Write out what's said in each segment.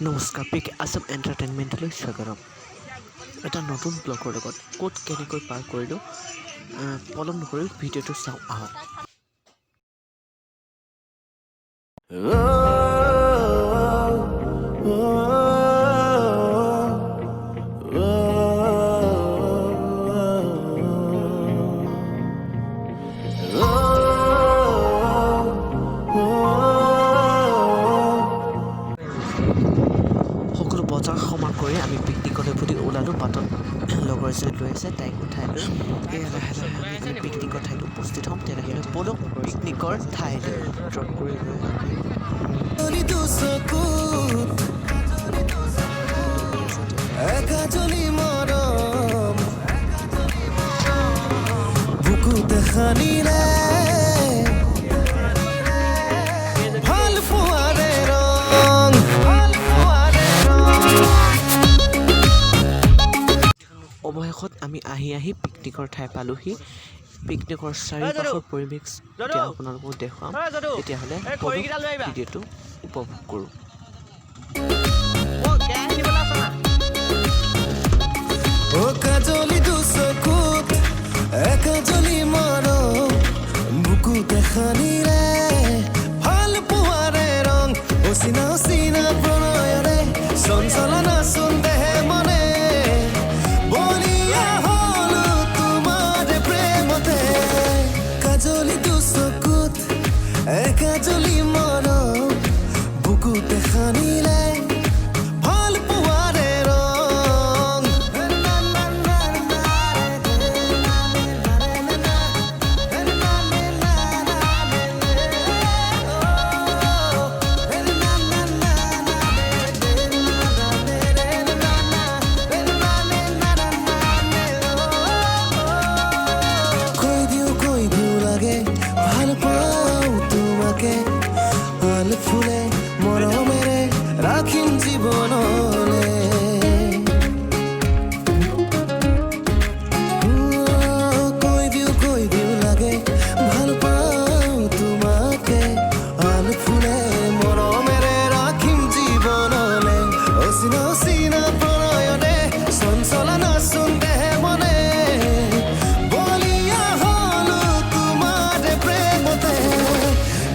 নমস্কাৰ, পিক আছাম এণ্টাৰটেইনমেণ্টলৈ স্বাগতম। এটা নতুন ব্লগৰ লগত ক'ত কেনেকৈ পাৰ কৰিলোঁ, পলম নকৰি ভিডিঅ'টো চাওঁ আহক। সকলো বজাৰ সমাৰ কৰি আমি পিকনিকলৈ বুলি ওলালোঁ। বাটত লগৰ এজনী লৈ আছে, তাইক উঠাই লৈ এয়া লাহে লাহে আমি পিকনিকৰ ঠাইত উপস্থিত হ'ম। তেনেহ'লে ব'লক পিকনিকৰ ঠাইলৈ ড্ৰপ কৰি লৈ অৱশেষত আমি আহি পিকনিকৰ ঠাই পালোহি। পিকনিকৰ চাৰিওকাষৰ পৰিৱেশ এতিয়া আপোনালোকক দেখুৱাম। তেতিয়াহ'লে ভিডিঅ'টো উপভোগ কৰোঁ। ফুলে মৰমেৰে ৰাখিম জীৱনলে, কৈ দিও লাগে ভাল পাওঁ তোমাকে, আল ফুলে মৰমেৰে ৰাখিম জীৱনলে, অচিনা প্ৰণয়নে চঞ্চলা নাচোন দেহে মনে, বলিয়া হলো তোমাৰ প্ৰেমতে,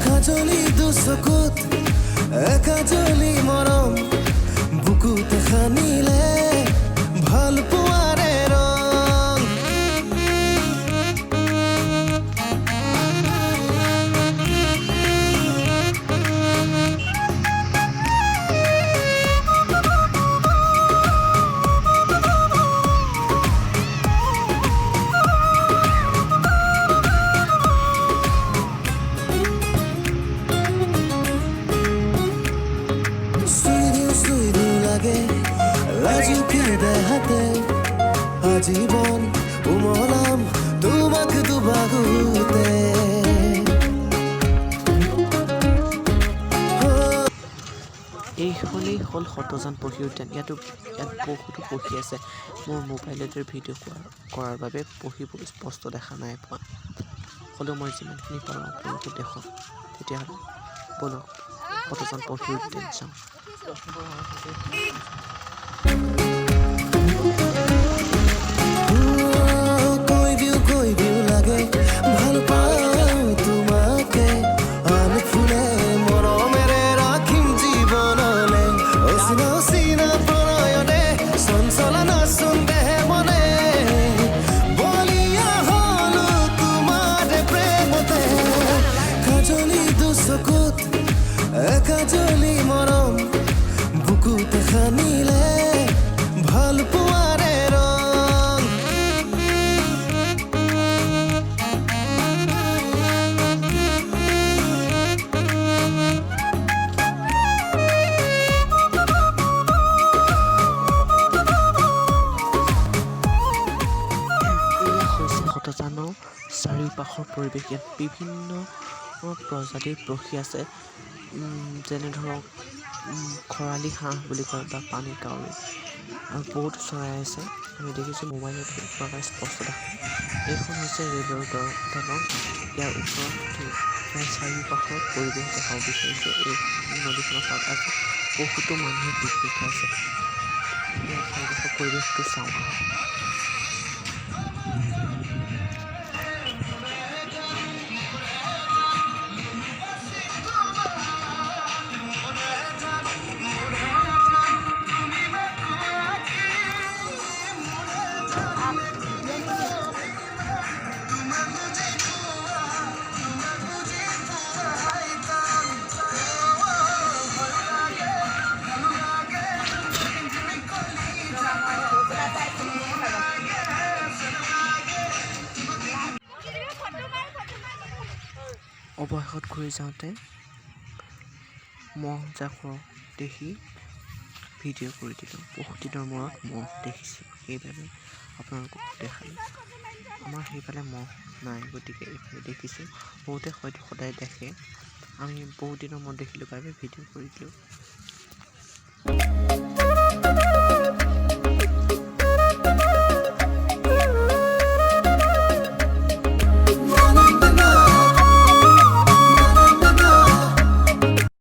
কাজলি দুচকুত একাজলি মৰম, বুকুতে সানিলে ভাল পোৱাৰে ৰং। আজীবন উমলাম তোমাক দুবাগুতে। এইখনেই হ'ল সতজান পক্ষী উদ্যান। ইয়াত বহুতো পক্ষী আছে। মোৰ মোবাইলতে ভিডিঅ' কৰাৰ বাবে পক্ষীবোৰ স্পষ্ট দেখা নাই পোৱা, হ'লেও মই যিমানখিনি পাৰোঁ আপোনালোকে দেখক। তেতিয়াহ'লে ব'লক সতজান পক্ষী উদ্যান চাওঁ। কৈ দিও লাগে ভাল পাওঁ তোমাকে, আল ফুলে মৰমেৰে ৰাখিম জীৱনলে, অচিনা প্ৰণয়নে চঞ্চলা নাচোন দেহে মনে, বলিয়া হলো তোমাৰ প্ৰেমতে, কাজলি দুচকুত একাজলি মৰম, বুকুতে সানিলে ভাল পোৱাৰে ৰং। সতজানৰ চাৰিওপাশৰ পৰিৱেশ। ইয়াত বিভিন্ন প্ৰজাতিৰ পক্ষী আছে, যেনে ধৰক খৰালি হাঁহ বুলি কয় বা পানী কাউৰী, আৰু বহুতো চৰাই আছে। আমি দেখিছোঁ মোবাইলত প্ৰায় স্পষ্ট দেখা। এইখন হৈছে ৰেলৰ দলং। ইয়াৰ ওচৰত ইয়াৰ চাৰিওপাশৰ পৰিৱেশ দেখাব বিচাৰিছোঁ। এই নদীখনৰ পাৰত আছে বহুতো মানুহে পিকনিক খাইছে। ইয়াৰ চাৰিওকাষৰ পৰিৱেশটো চাওঁ আহক। অৱশেষত ঘূৰি যাওঁতে মহ জাকৰ দেখি ভিডিঅ' কৰি দিলোঁ। বহুত দিনৰ মূৰত মহ দেখিছোঁ, সেইবাবে আপোনালোকক দেখালোঁ। আমাৰ সেইফালে মহ নাই, গতিকে এইফালে দেখিছোঁ। বহুতে হয়তো সদায় দেখে, আমি বহুত দিনৰ মূৰত দেখিলোঁ বাবে ভিডিঅ' কৰি দিলোঁ।